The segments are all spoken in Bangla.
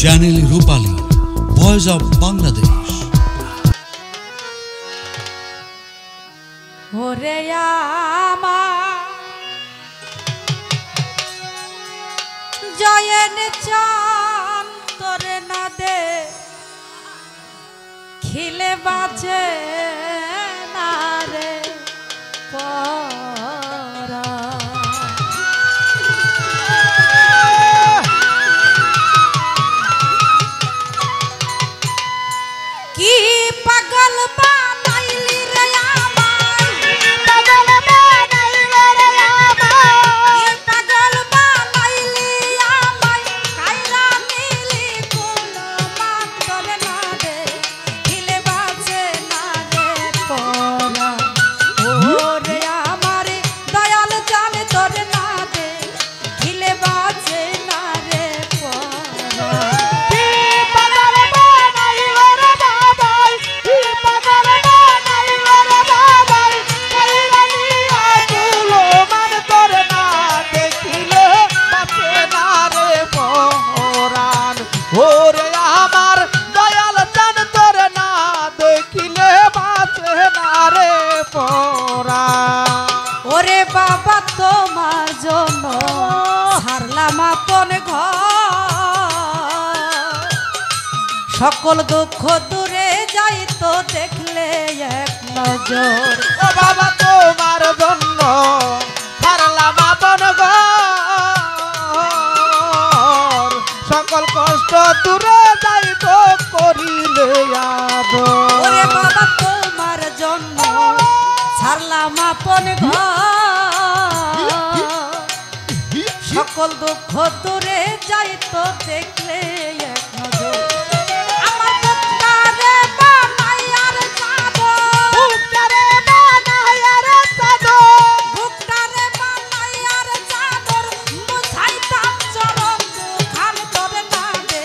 Channel Rupali, voice of Bangladesh. ওরে আমার জয়েন চান তোরে না দে খিলে বাজে না রে পরা কি পাগল বানাইলি রে আমায়, পাগল বানাইলি রে আমায়, পাগল বানাইলি আমায়, কাইলা নিলি কোন মাতর না দে খিলে বাজে না রে পরা। ওরে আমার দয়াল জানে তোর না দে খিলে বাজে না রে পরা। ওরে বাবা তোমার জন্য ছাড়লাম আপন ঘর, সকল দুঃখ দূরে যাই তো দেখলে এক নজর। ও বাবা তোমার জন্য ছাড়লাম আপন ঘর, সকল কষ্ট দূরে যাই তো করিলে আদর। ওরে বাবা তোমার জন্য ছাড়লাম আপন ঘর, সকল দুঃখ দূরে যাই তো দেখলে এক নজর। আমার বুকটারে বানাই আর চাদর, বুকটারে বানাই আর চাদর, বুকটারে বানাই আর চাদর, মুছাইতাম চরণ দুখান তোর না দে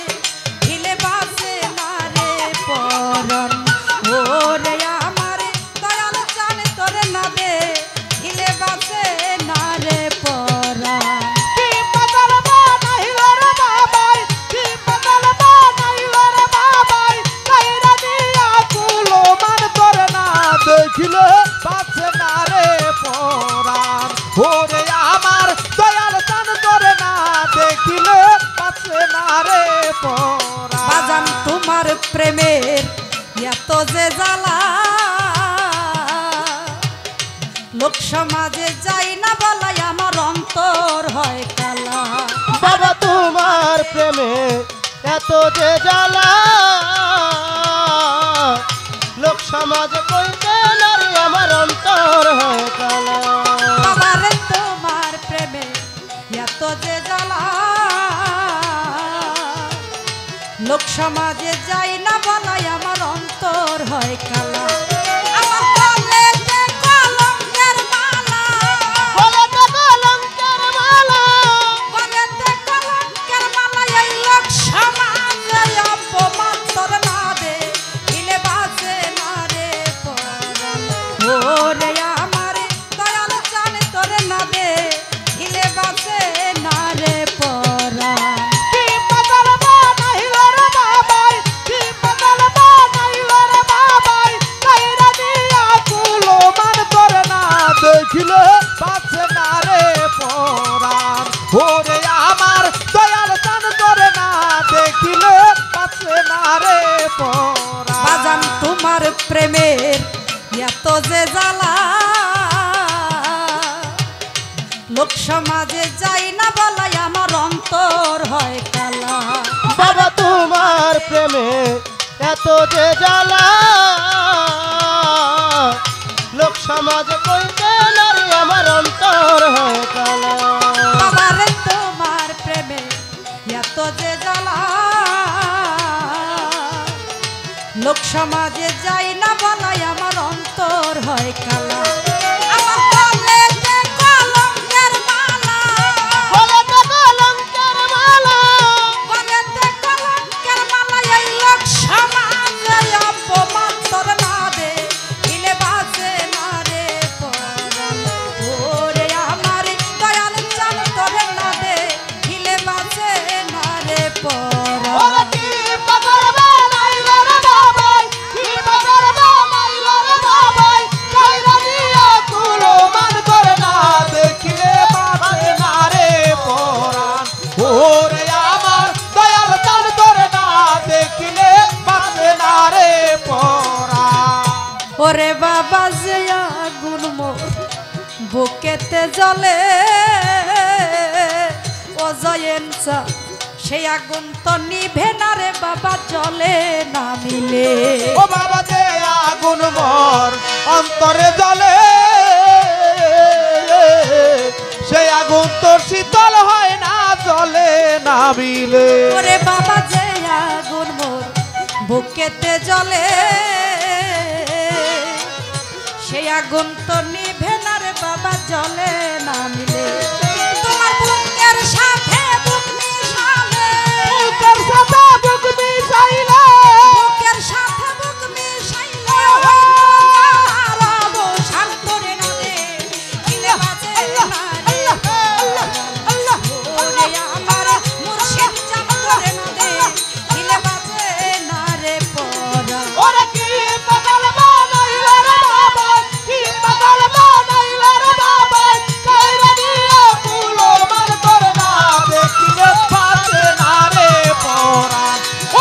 খিলে বাজে না রে পরন। ওরে আমার দয়াল জানে তোর না দে খিলে বাজে না রে পরা। দেখিলে বাঁচে না রে পরাণ। ওরে আমার দয়াল চান করে না দেখিলে বাঁচে না রে পরাণ। বাজান তোমার প্রেমের এত যে জ্বালা, লোক সমাজে যাই না বলাই আমার অন্তর হয় কালা। বাবা তোমার প্রেমে এত যে জ্বালা, লোক সমাজ কইতে নারী আমার অন্তর হয় কালা। বাবারে তোমার প্রেমে এত যে জ্বালা, লোক সমাজে যাই না বলাই আমার অন্তর হয় কালা। আমার গলেতে কলঙ্কের মালা, গলেতে কলঙ্কের মালা, গলেতে কলঙ্কের মালা, এই লোক সমাজে অপমান তোর না দে খিলে বাজে না রে পরাণ। ওরে আমার দয়াল জানে তোর না দে খিলে বাজে না রে পরাণ। কি পাগল বানাইল রে বাবাই, কি পাগল বানাইল রে বাবাই, কাইরা দিয়া কুলো মান তোর না দেখিলে বাঁচে না রে পরাণ। ওরে আমার দয়াল চান করে না দেখিলে বাঁচে না রে পরাণ। বাজান তোমার প্রেমের এত যে জ্বালা, লোক সমাজে যাই না বলাই আমার অন্তর হয় কালা। বাবা তোমার প্রেমে এত যে জ্বালা, লোক সমাজ কইতে নারী আমার অন্তর হয় কালা। বাবারে তোমার প্রেমে এত যে জ্বালা, লোক সমাজে যাই না বলাই আমার অন্তর হয় কালা। আমার গলেতে কলঙ্কের মালা, গলেতে কলঙ্কের মালা, গলেতে কলঙ্কের মালা, এই লোক সমাজে অপমান তোর না দে খিলে বাজে না রে পরাণ। বুকেতে জ্বলে ও জয়েন্সা সেই আগুন তো নিভে না রে বাবা জ্বলে না মিলে ও বাবা যে আগুন মোর অন্তরে জ্বলে সেই আগুন তো শীতল হয় না জ্বলে না মিলে ওরে বাবা যে আগুন মোর বুকেতে জ্বলে সেই আগুন তো নিভে না রে বাবা জ্বলে না মিলে তোমার বুকের সাথে বুক মিশালে বুকের সাথে বুক মিশাইলে বুকের সাথে বুক মিশাইলে হইল আরব শান্তরে নদে কিলে বাজে না ওরে আমার মুর্শিদ চাঁদরে নদে কিলে বাজে না রে পরা ওরে কি পাগল বানাইল রে বাবা কি পাগল বানাইল রে বাবা কাইরা দিয়া ফুলো মান তোর না দেখিলে পাছে না রে পরা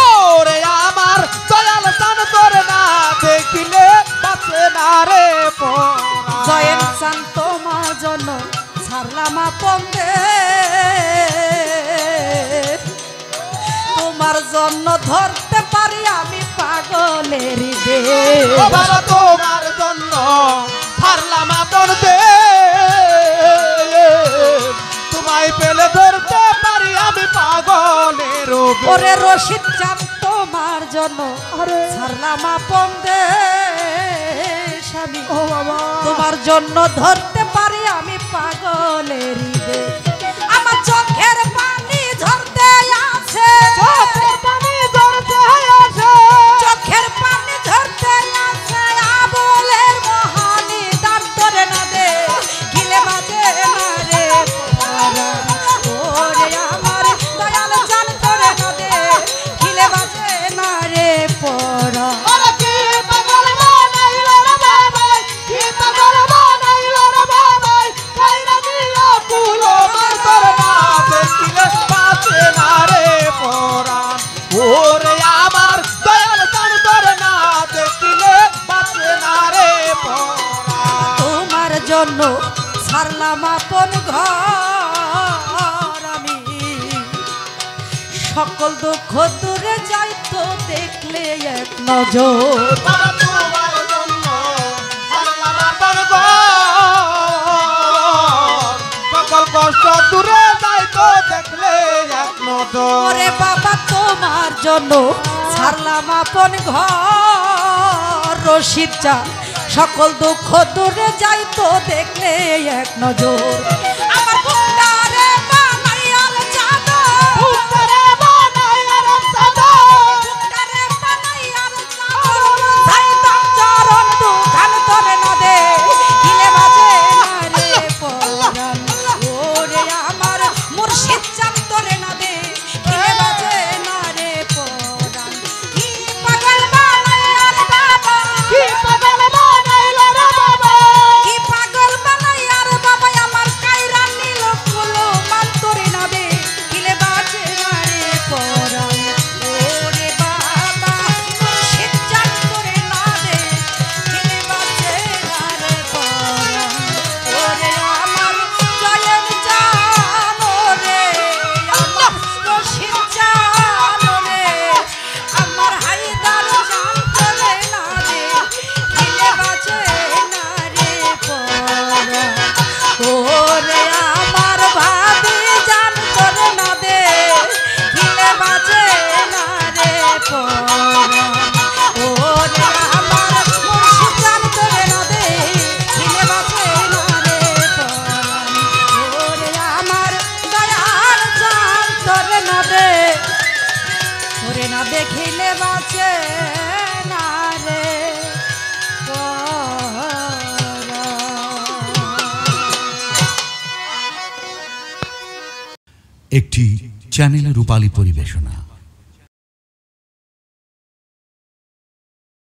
ওরে আমার দয়াল চান তোর না দেখিলে পাছে না রে পরা জয়েন চান তোমার জন্য ছাড়লাম আপনদে তোমার জন্য ধরতে পারি আমি পাগলের দে ও বাবা তোমার জন্য ছাড়লাম আপন দে তোমায় পেলে ধরতে পারি আমি পাগলের ওরে রশিদ চান তোমার জন্য ছাড়লাম আপনদে স্বামী ও বাবা তোমার জন্য ধরতে পারি আমি পাগলের দে আমার চোখের পানি ঝরতে আছে চোখের পানি ধরতে আসে চোখের পানি ঝরতে আছে আবলের মহানি দান করে না দে গিলে বাজে না রে পরাণ ওরে আমার দয়াল জান করে না দে গিলে বাজে না রে পরাণ ওরে কি পাগল বানাইল রে বাবা কি পাগল বানাইল রে বাবা কাইরা দিয়া ফুলো মার তোর না দেখিলে পাছে না রে পরাণ ওরে আমার দয়াল চান তোর না দেখিলে পাছে না রে পরাণ তোমার জন্য ছাড়লাম আপন ঘর আমি সকল দুঃখ দূরে যাই তো দেখলে এক নজর বাবা তোমার জন্য ছাড়লাম আপন ঘর সকল কষ্ট দূরে যাই তো দেখলে এক নজর ওরে বাবা তোমার জন্য ছাড়লাম আপন ঘর রশিদ চা সকল দুঃখ দূরে যাই তো দেখলে এক নজর আমার বুকটারে বানাইয়াল চাদর উত্তরে বানাইল রে চাদর বুকটারে বানাইয়াল চাদর যাইতাম চরণ দুখান তোরে নদে গিলে বাজে না রে পরাণ ওরে আমার মুর্শিদ চাঁদ তোরে নদে গিলে বাজে না রে পরাণ কি পাগল বানাইয়াল বাবা কি পাগল বানাইল রে বাবা কি পাগল বানাইয়ার বাবা আমার কাইরা নীল ফুলো মান তোরে নদে গিলে বাজে না রে পরাণ ওরে বাবা মুর্শিদ চাঁদ তোরে নদে গিলে বাজে না রে পরাণ ওরে আমার জয়েন জান ওরে আমার রশিদ জান ওরে আমার হায়দার জান তোরে নদে গিলে বাজে না রে পরাণ ওরে আমার ভাবি জান তোরে নদে গিলে বাজে না রে পরাণ ওরে আমার মুর্শিদ জান তোরে নদে গিলে বাজে না রে পরাণ ওরে আমার দয়াল জান তোরে নদে দেখিলে বাঁচে না রে একটি চ্যানেলের রূপালী পরিবেশনা।